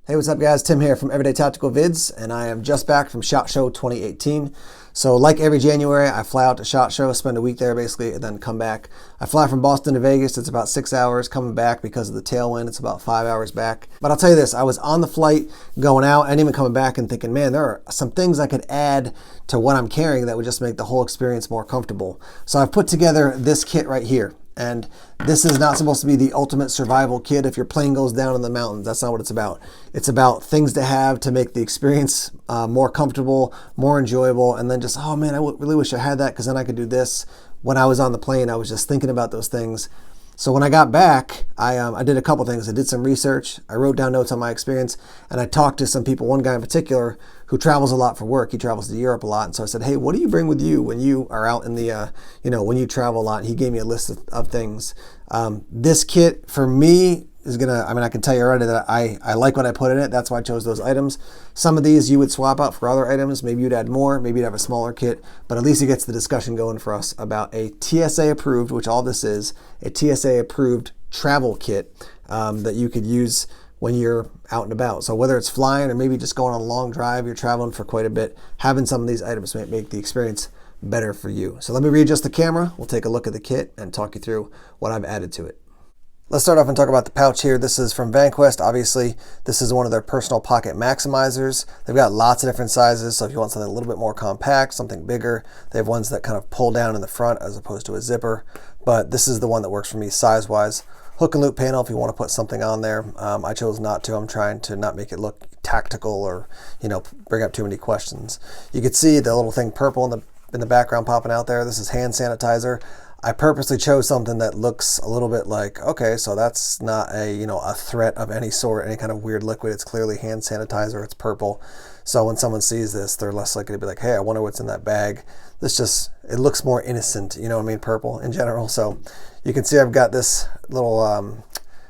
Hey, what's up guys? Tim here from Everyday Tactical Vids, and I am just back from SHOT Show 2018. So like every January, I fly out to SHOT Show, spend a week there basically, and then come back. I fly from Boston to Vegas. It's about 6 hours. Coming back because of the tailwind, it's about 5 hours back. But I'll tell you this, I was on the flight going out and even coming back and thinking, man, there are some things I could add to what I'm carrying that would just make the whole experience more comfortable. So I've put together this kit right here. And this is not supposed to be the ultimate survival kit if your plane goes down in the mountains. That's not what it's about. It's about things to have to make the experience more comfortable, more enjoyable, and then just, oh man, I really wish I had that because then I could do this. When I was on the plane, I was just thinking about those things. So when I got back, I did a couple things. I did some research, I wrote down notes on my experience, and I talked to some people, one guy in particular who travels a lot for work. He travels to Europe a lot. And so I said, hey, what do you bring with you when you are out in the, when you travel a lot? And he gave me a list of things. This kit for me is I can tell you already that I like what I put in it. That's why I chose those items. Some of these you would swap out for other items. Maybe you'd add more, maybe you'd have a smaller kit, but at least it gets the discussion going for us about a TSA-approved, which all this is, a TSA-approved travel kit that you could use when you're out and about. So whether it's flying or maybe just going on a long drive, you're traveling for quite a bit, having some of these items might make the experience better for you. So let me readjust the camera. We'll take a look at the kit and talk you through what I've added to it. Let's start off and talk about the pouch here. This is from VanQuest. Obviously, this is one of their personal pocket maximizers. They've got lots of different sizes, so if you want something a little bit more compact, something bigger, they have ones that kind of pull down in the front as opposed to a zipper, but this is the one that works for me size-wise. Hook and loop panel if you want to put something on there. I chose not to. I'm trying to not make it look tactical or, bring up too many questions. You can see the little thing purple in the background popping out there. This is hand sanitizer. I purposely chose something that looks a little bit like, okay, so that's not a threat of any sort, any kind of weird liquid. It's clearly hand sanitizer. It's purple. So when someone sees this, they're less likely to be like, hey, I wonder what's in that bag. It looks more innocent, purple in general. So you can see I've got this little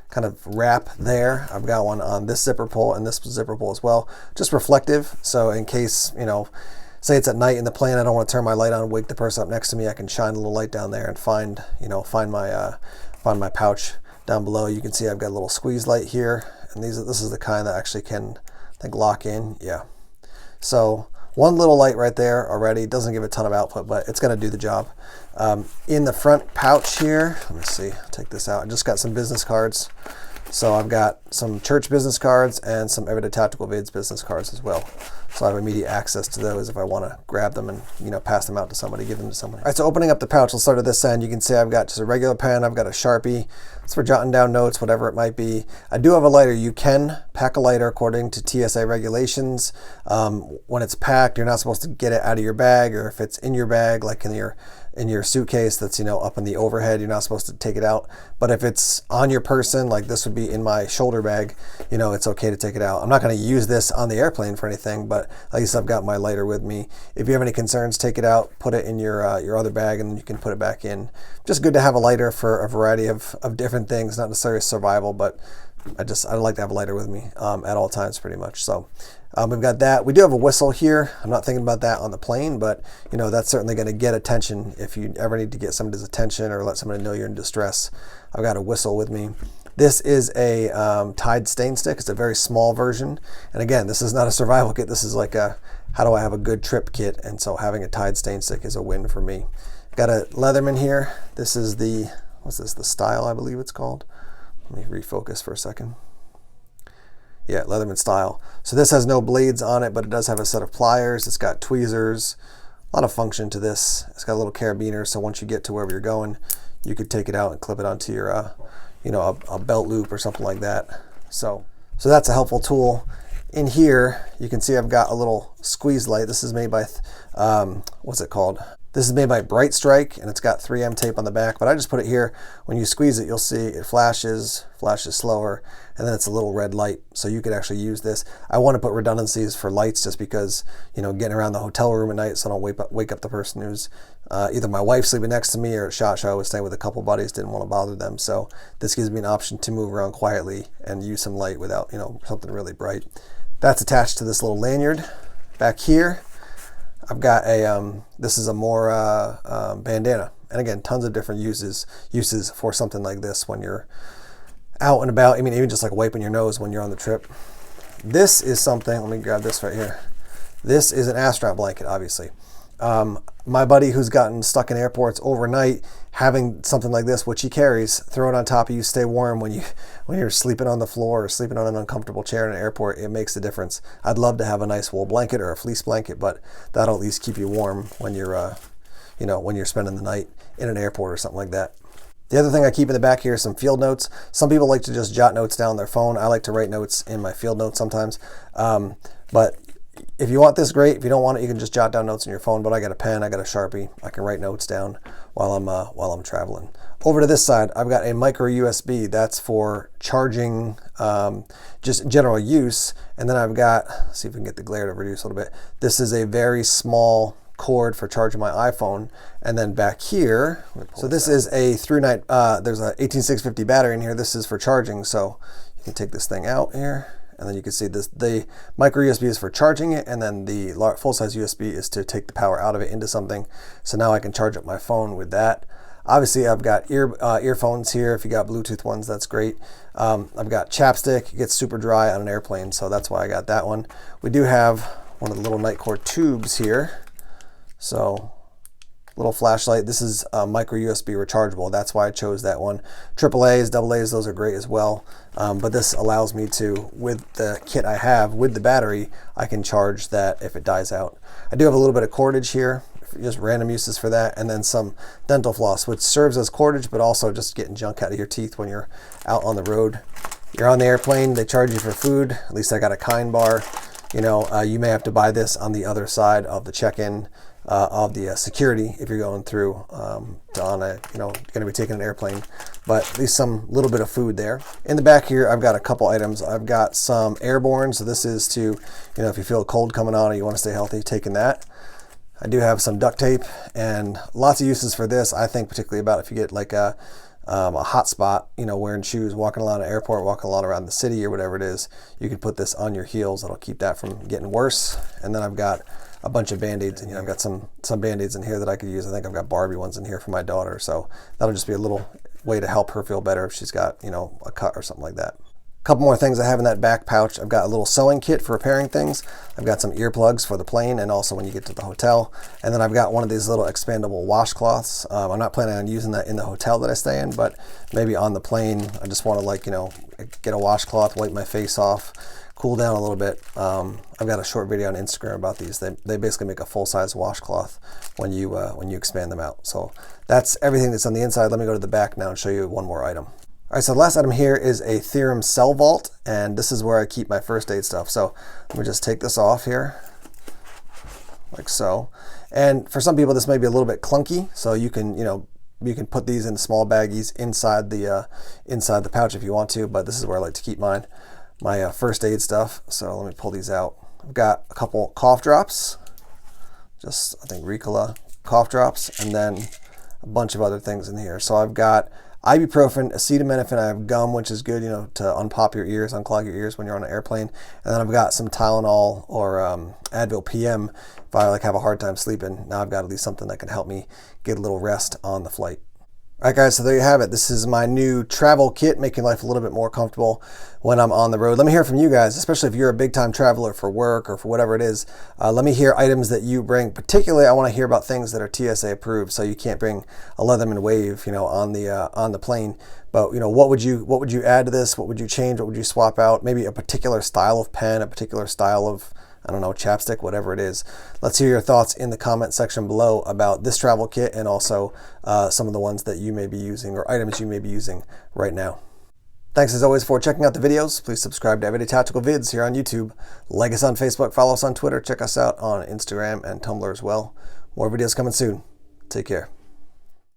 kind of wrap there. I've got one on this zipper pull and this zipper pull as well. Just reflective. So in case, say it's at night in the plane, I don't want to turn my light on and wake the person up next to me. I can shine a little light down there and find my pouch down below. You can see I've got a little squeeze light here, and this is the kind that actually can, I think, lock in. Yeah. So one little light right there already. Doesn't give a ton of output, but it's going to do the job. In the front pouch here, let me see. Take this out. I just got some business cards. So I've got some church business cards and some Everyday Tactical Vids business cards as well. So I have immediate access to those if I want to grab them and pass them out to somebody, give them to somebody. All right, so opening up the pouch, let's start at this end. You can see I've got just a regular pen. I've got a Sharpie. It's for jotting down notes, whatever it might be. I do have a lighter. You can pack a lighter according to TSA regulations. When it's packed, you're not supposed to get it out of your bag, or if it's in your bag, like in your suitcase that's up in the overhead, you're not supposed to take it out. But if it's on your person, like this would be in my shoulder bag, it's okay to take it out. I'm not going to use this on the airplane for anything, but at least I've got my lighter with me. If you have any concerns, take it out, put it in your other bag, and then you can put it back in. Just good to have a lighter for a variety of different things, not necessarily survival, but I like to have a lighter with me at all times pretty much. So we've got that. We do have a whistle here. I'm not thinking about that on the plane, but that's certainly going to get attention if you ever need to get somebody's attention or let somebody know you're in distress. I've got a whistle with me. This is a Tide stain stick. It's a very small version. And again, this is not a survival kit. This is like a, how do I have a good trip kit? And so having a Tide stain stick is a win for me. Got a Leatherman here. This is the, what's this? The Style, I believe it's called. Let me refocus for a second. Yeah, Leatherman Style. So this has no blades on it, but it does have a set of pliers. It's got tweezers, a lot of function to this. It's got a little carabiner, so once you get to wherever you're going, you could take it out and clip it onto your, a belt loop or something like that. So that's a helpful tool. In here, you can see I've got a little squeeze light. This is made by, what's it called? This is made by Bright Strike, and it's got 3M tape on the back, but I just put it here. When you squeeze it, you'll see it flashes slower, and then it's a little red light, so you could actually use this. I want to put redundancies for lights just because, getting around the hotel room at night so I don't wake up the person who's either my wife sleeping next to me or at SHOT Show. I was staying with a couple buddies, didn't want to bother them, so this gives me an option to move around quietly and use some light without, something really bright. That's attached to this little lanyard. Back here, I've got a, this is a more bandana. And again, tons of different uses for something like this when you're out and about. I mean, even just like wiping your nose when you're on the trip. This is something, let me grab this right here. This is an astronaut blanket, obviously. My buddy who's gotten stuck in airports overnight, having something like this, which he carries, throw it on top of you, stay warm when you're sleeping on the floor or sleeping on an uncomfortable chair in an airport. It makes a difference. I'd love to have a nice wool blanket or a fleece blanket, but that'll at least keep you warm when you're, when you're spending the night in an airport or something like that. The other thing I keep in the back here is some field notes. Some people like to just jot notes down on their phone. I like to write notes in my field notes sometimes. But if you want this, great. If you don't want it, you can just jot down notes on your phone. But I got a pen, I got a Sharpie. I can write notes down while I'm traveling. Over to this side, I've got a micro USB. That's for charging, just general use. And then I've got, let's see if we can get the glare to reduce a little bit. This is a very small cord for charging my iPhone. And then back here, so this is a through-night, there's a 18650 battery in here. This is for charging. So you can take this thing out here. And then you can see this, the micro USB is for charging it, and then the full-size USB is to take the power out of it into something. So now I can charge up my phone with that. Obviously, I've got earphones here. If you got Bluetooth ones, that's great. I've got chapstick. It gets super dry on an airplane, so that's why I got that one. We do have one of the little night cord tubes here. So little flashlight. This is a micro USB rechargeable. That's why I chose that one. AAAs, AA's, those are great as well. But this allows me to, with the kit I have, with the battery, I can charge that if it dies out. I do have a little bit of cordage here, just random uses for that, and then some dental floss, which serves as cordage, but also just getting junk out of your teeth when you're out on the road. You're on the airplane, they charge you for food. At least I got a Kind bar. You may have to buy this on the other side of the check-in of the security if you're going through going to be taking an airplane, but at least some little bit of food there. In the back here, I've got a couple items. I've got some airborne, so this is to, if you feel a cold coming on or you want to stay healthy, taking that. I do have some duct tape and lots of uses for this. I think particularly about if you get like a hot spot, wearing shoes, walking around an airport, walking around the city or whatever it is, you can put this on your heels. That'll keep that from getting worse. And then I've got a bunch of Band-Aids, and I've got some Band-Aids in here that I could use. I think I've got Barbie ones in here for my daughter, so that'll just be a little way to help her feel better if she's got, a cut or something like that. A couple more things I have in that back pouch. I've got a little sewing kit for repairing things. I've got some earplugs for the plane and also when you get to the hotel. And then I've got one of these little expandable washcloths. I'm not planning on using that in the hotel that I stay in, but maybe on the plane, I just want to get a washcloth, wipe my face off, cool down a little bit. I've got a short video on Instagram about these. They basically make a full-size washcloth when you expand them out. So that's everything that's on the inside. Let me go to the back now and show you one more item. All right, so the last item here is a Theorem cell vault, and this is where I keep my first aid stuff. So let me just take this off here, like so. And for some people, this may be a little bit clunky, so you can put these in small baggies inside the pouch if you want to, but this is where I like to keep my first aid stuff. So let me pull these out. I've got a couple cough drops, just I think Ricola cough drops, and then a bunch of other things in here. So I've got ibuprofen, acetaminophen. I have gum, which is good, to unpop your ears, unclog your ears when you're on an airplane. And then I've got some Tylenol or Advil PM if I have a hard time sleeping. Now I've got at least something that can help me get a little rest on the flight. All right, guys, so there you have it. This is my new travel kit, making life a little bit more comfortable when I'm on the road. Let me hear from you guys, especially if you're a big-time traveler for work or for whatever it is. Let me hear items that you bring. Particularly, I want to hear about things that are TSA approved, so you can't bring a Leatherman Wave, on the plane. But what would you add to this? What would you change? What would you swap out? Maybe a particular style of pen, a particular style of, I don't know, chapstick, whatever it is. Let's hear your thoughts in the comment section below about this travel kit and also some of the ones that you may be using or items you may be using right now. Thanks as always for checking out the videos. Please subscribe to Everyday Tactical Vids here on YouTube. Like us on Facebook, follow us on Twitter, check us out on Instagram and Tumblr as well. More videos coming soon. Take care.